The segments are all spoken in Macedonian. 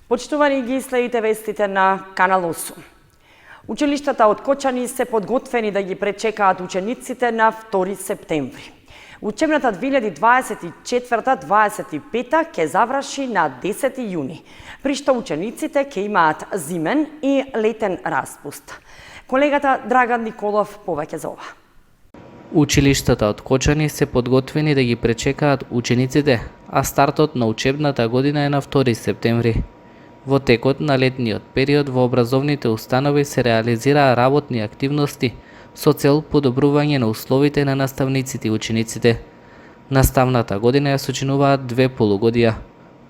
Почитувани ги следите вестите на Канал 8. Училиштата од Кочани се подготвени да ги пречекаат учениците на 2 септември. Учебната 2024-25 ќе заврши на 10 јуни, при што учениците ќе имаат зимен и летен распуст. Колегата Драган Николов повеќе за ова. Училиштата од Кочани се подготвени да ги пречекаат учениците, а стартот на учебната година е на 2 септември. Во текот на летниот период во образовните установи се реализираа работни активности со цел подобрување на условите на наставниците и учениците. Наставната година ја сочинуваат 2 полугодија.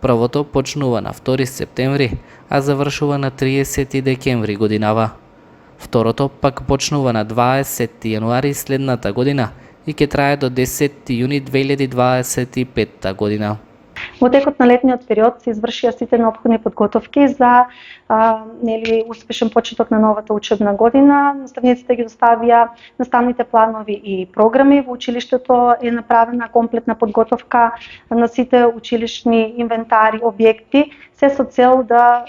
Првото почнува на 2 септември, а завршува на 30 декември годинава. Второто пак почнува на 20 јануари следната година и ќе трае до 10 јуни 2025 година. Во текот на летниот период се извршија сите неопходни подготовки за успешен почеток на новата учебна година. Наставниците ги доставија наставните планови и програми. Во училиштето е направена комплетна подготовка на сите училишни инвентари, објекти, се со цел да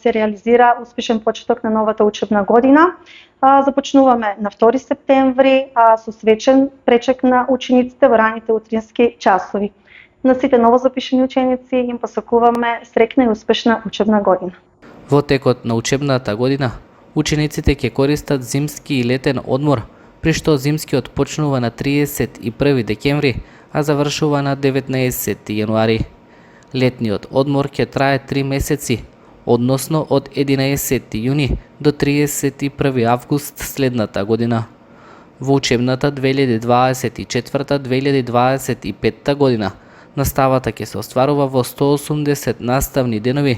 се реализира успешен почеток на новата учебна година. Започнуваме на 2 септември со свечен пречек на учениците во раните утрински часови. На сите новозапишени ученици им посакуваме среќна и успешна учебна година. Во текот на учебната година, учениците ќе користат зимски и летен одмор, при што зимскиот почнува на 31 декември, а завршува на 19 јануари. Летниот одмор ќе трае 3 месеци, односно од 11 јуни до 31 август следната година. Во учебната 2024-2025 година, наставата ќе се остварува во 180 наставни денови,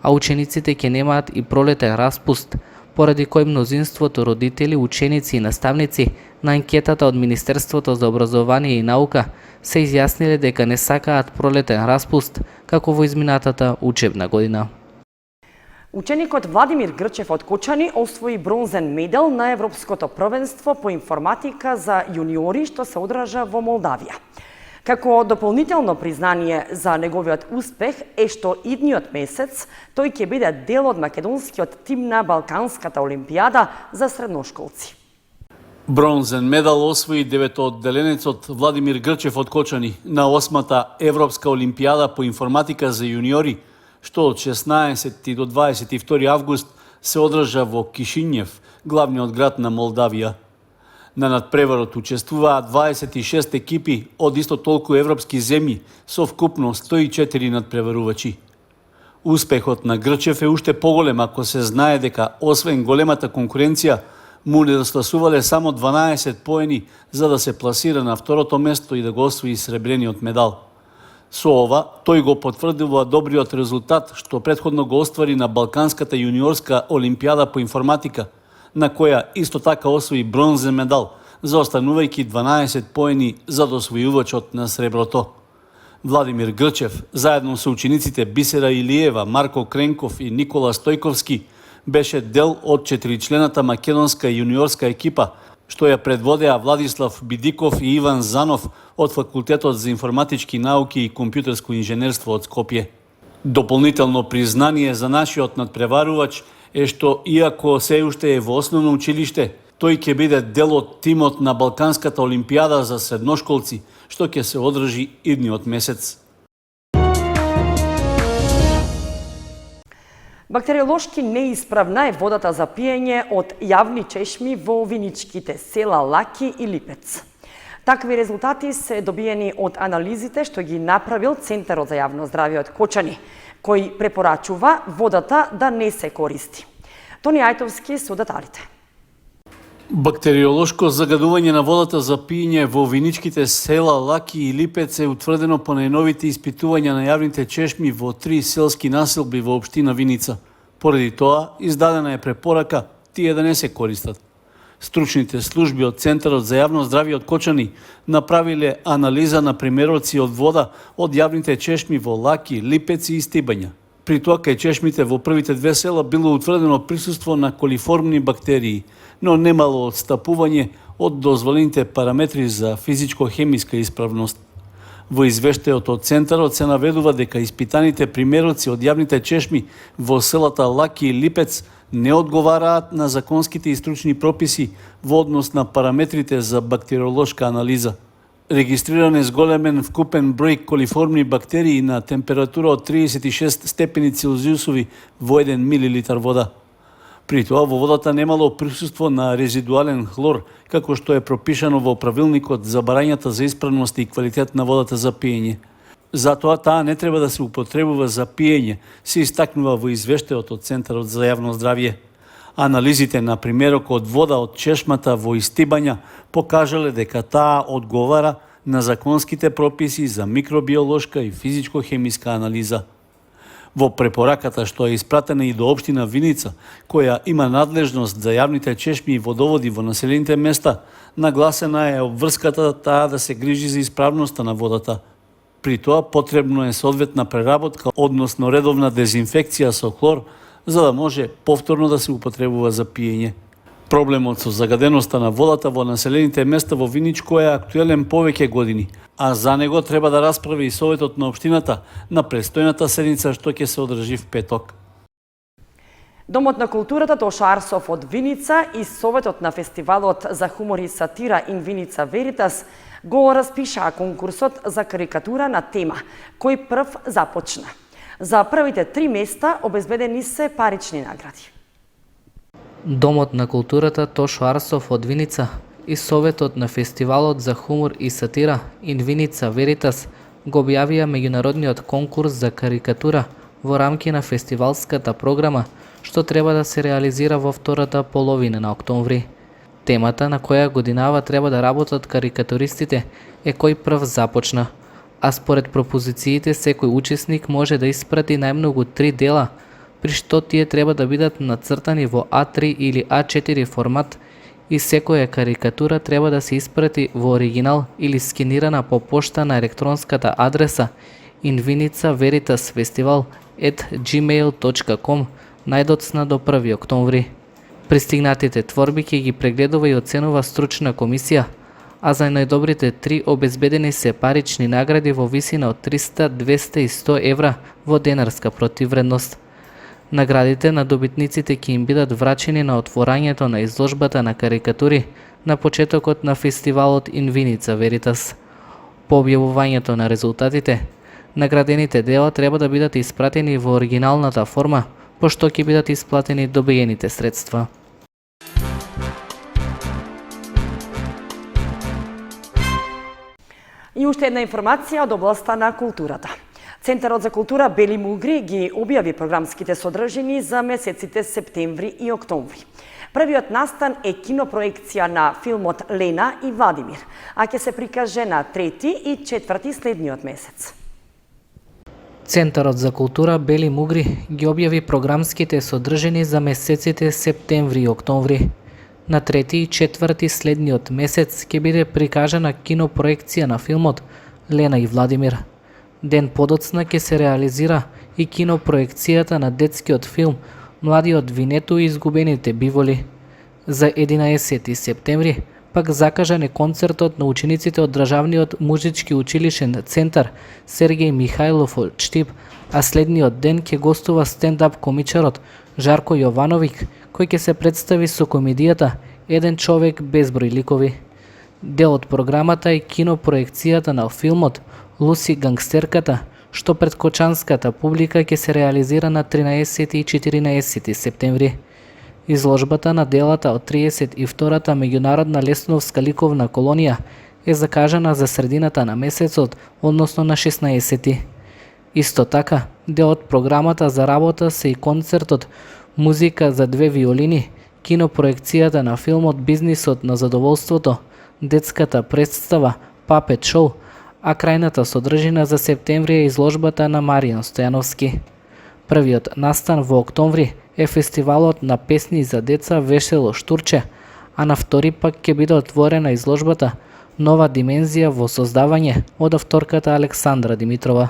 а учениците ќе немаат и пролетен распуст, поради кој мнозинството родители, ученици и наставници на анкетата од Министерството за образование и наука се изјасниле дека не сакаат пролетен распуст, како во изминатата учебна година. Ученикот Владимир Грчев од Кочани освои бронзен медал на Европското првенство по информатика за јуниори што се одржа во Молдавија. Како дополнително признание за неговиот успех е што идниот месец тој ќе биде дел од македонскиот тим на Балканската олимпијада за средношколци. Бронзен медал освои деветоодделенецот Владимир Грчев од Кочани на 8-та Европска олимпијада по информатика за јуниори, што од 16 до 22 август се одржа во Кишинјев, главниот град на Молдавија. На надпреварот учествуваат 26 екипи од исто толку европски земји со вкупно 104 надпреварувачи. Успехот на Грчев е уште поголем ако се знае дека освен големата конкуренција му недостасувале само 12 поени за да се пласира на второто место и да го освои сребрениот медал. Со ова, тој го потврдува добриот резултат што претходно го оствари на Балканската јуниорска олимпијада по информатика, на која исто така освои бронзен медал, заостанувајќи 12 поени за освојувачот на среброто. Владимир Грчев, заедно со учениците Бисера Илиева, Марко Кренков и Никола Стојковски, беше дел од 4члената македонска јуниорска екипа, што ја предводеа Владислав Бидиков и Иван Занов од Факултетот за информатички науки и компјутерско инженерство од Скопје. Дополнително признание за нашиот надпреварувач е што иако се уште е во основно училиште, тој ќе биде дел од тимот на Балканската олимпијада за средношколци, што ќе се одржи идниот месец. Бактериолошки неисправна е водата за пиење од јавни чешми во виничките села Лаки и Липец. Такви резултати се добиени од анализите што ги направил Центарот за јавно здравје од Кочани, кој препорачува водата да не се користи. Тони Ајтовски со деталите. Бактериолошко загадување на водата за пиење во виничките села Лаки и Липец е утврдено по најновите испитувања на јавните чешми во 3 селски населби во општина Виница. Поради тоа, издадена е препорака тие да не се користат. Стручните служби од Центарот за јавно здравје од Кочани направиле анализа на примероци од вода од јавните чешми во Лаки, Липец и Стибања. При тоа кај чешмите во првите 2 села било утврдено присуство на колиформни бактерии, но немало отстапување од дозволените параметри за физичко-хемиска исправност. Во извештајот од Центарот се наведува дека испитаните примероци од јавните чешми во селата Лаки и Липец не одговараат на законските и стручни прописи во однос на параметрите за бактериолошка анализа. Регистриран е зголемен вкупен број колиформни бактерии на температура од 36 степени Целзиусови во 1 милилитар вода. При тоа во водата немало присуство на резидуален хлор, како што е пропишано во правилникот за барањата за исправност и квалитет на водата за пиење. Затоа таа не треба да се употребува за пиење, се истакнува во извештајот од Центарот за јавно здравје. Анализите на примерок од вода од чешмата во Истибања покажале дека таа одговара на законските прописи за микробиолошка и физичко-хемиска анализа. Во препораката што е испратена и до општина Виница, која има надлежност за јавните чешми и водоводи во населените места, нагласена е обврската таа да се грижи за исправноста на водата. При тоа потребно е соодветна преработка, односно редовна дезинфекција со хлор, за да може повторно да се употребува за пиење. Проблемот со загаденоста на водата во населените места во Виничко е актуелен повеќе години, а за него треба да расправи и Советот на општината на престојната седница што ќе се одржи в петок. Домот на културата Тоша Арсов од Виница и Советот на фестивалот за хумор и сатира ин Виница Веритас го распишаа конкурсот за карикатура на тема, кој прв започна. За првите 3 места обезбедени се парични награди. Домот на културата Тошо Арсов од Виница и Советот на фестивалот за хумор и сатира ин Виница Веритас го објавија меѓународниот конкурс за карикатура во рамки на фестивалската програма, што треба да се реализира во втората половина на октомври. Темата на која годинава треба да работат карикатуристите е кој прв започна, а според пропозициите секој учесник може да испрати најмногу 3 дела, при што тие треба да бидат нацртани во А3 или А4 формат и секоја карикатура треба да се испрати во оригинал или скенирана по пошта на електронската адреса invinicaveritassfestival@gmail.com најдоцна до 1 октомври. Пристигнатите творби ќе ги прегледува и оценува стручна комисија, а за најдобрите 3 обезбедени се парични награди во висина од 300, 200 и 100 евра во денарска противвредност. Наградите на добитниците ќе им бидат врачени на отворањето на изложбата на карикатури на почетокот на фестивалот ин Виница Веритас. По објавувањето на резултатите, наградените дела треба да бидат испратени во оригиналната форма, пошто ќе бидат исплатени добиените средства. И уште една информација од областа на културата. Центарот за култура Бели Мугри ги објави програмските содржини за месеците септември и октомври. Првиот настан е кинопроекција на филмот Лена и Владимир, а ќе се прикаже на 3 и 4 следниот месец. Центарот за култура Бели Мугри ги објави програмските содржини за месеците септември и октомври. На 3 и 4 следниот месец ќе биде прикажана кинопроекција на филмот Лена и Владимир. Ден подоцна ќе се реализира и кинопроекцијата на детскиот филм Младиот Винету и изгубените биволи. За 11 септември пак закажан е концертот на учениците од Државниот музички училишен центар Сергеј Михајлов од Штип, а следниот ден ќе гостува стендап комичарот Жарко Јовановик, кој ќе се представи со комедијата Еден човек без број ликови. Дел од програмата е кинопроекцијата на филмот Луси гангстерката, што пред кочанската публика ќе се реализира на 13 и 14 септември. Изложбата на делата од 32-та меѓународна лесновска ликовна колонија е закажана за средината на месецот, односно на 16. Исто така, дел од програмата за работа се и концертот Музика за 2 виолини, кинопроекцијата на филмот Бизнисот на задоволството, детската представа Папет шоу, а крајната содржина за септември е изложбата на Маријан Стојановски. Првиот настан во октомври е фестивалот на песни за деца Весело штурче, а на втори пак ќе биде отворена изложбата Нова димензија во создавање од авторката Александра Димитрова.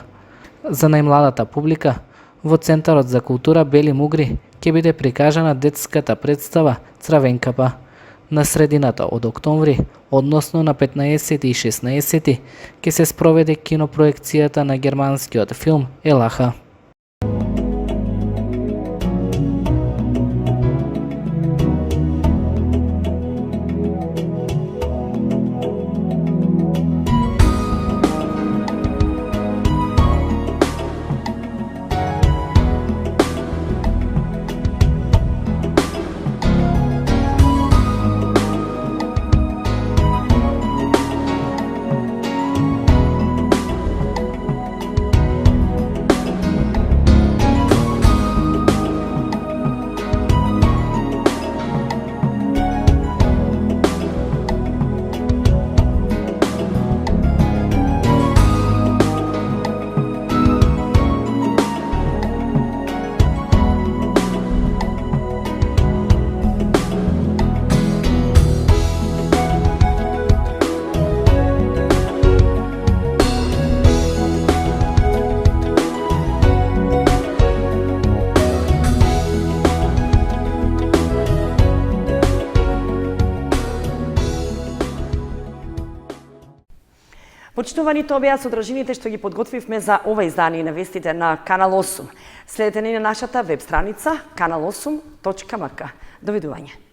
За најмладата публика, во Центарот за култура Бели Мугри ќе биде прикажана детската представа Цравенкапа. На средината од октомври, односно на 15 и 16, ќе се спроведе кинопроекцијата на германскиот филм Елаха. Почитувани, тоа беа содржините што ги подготвивме за ова издание на вестите на Канал 8. Следете ни на нашата веб страница kanal8.mk. Довидување.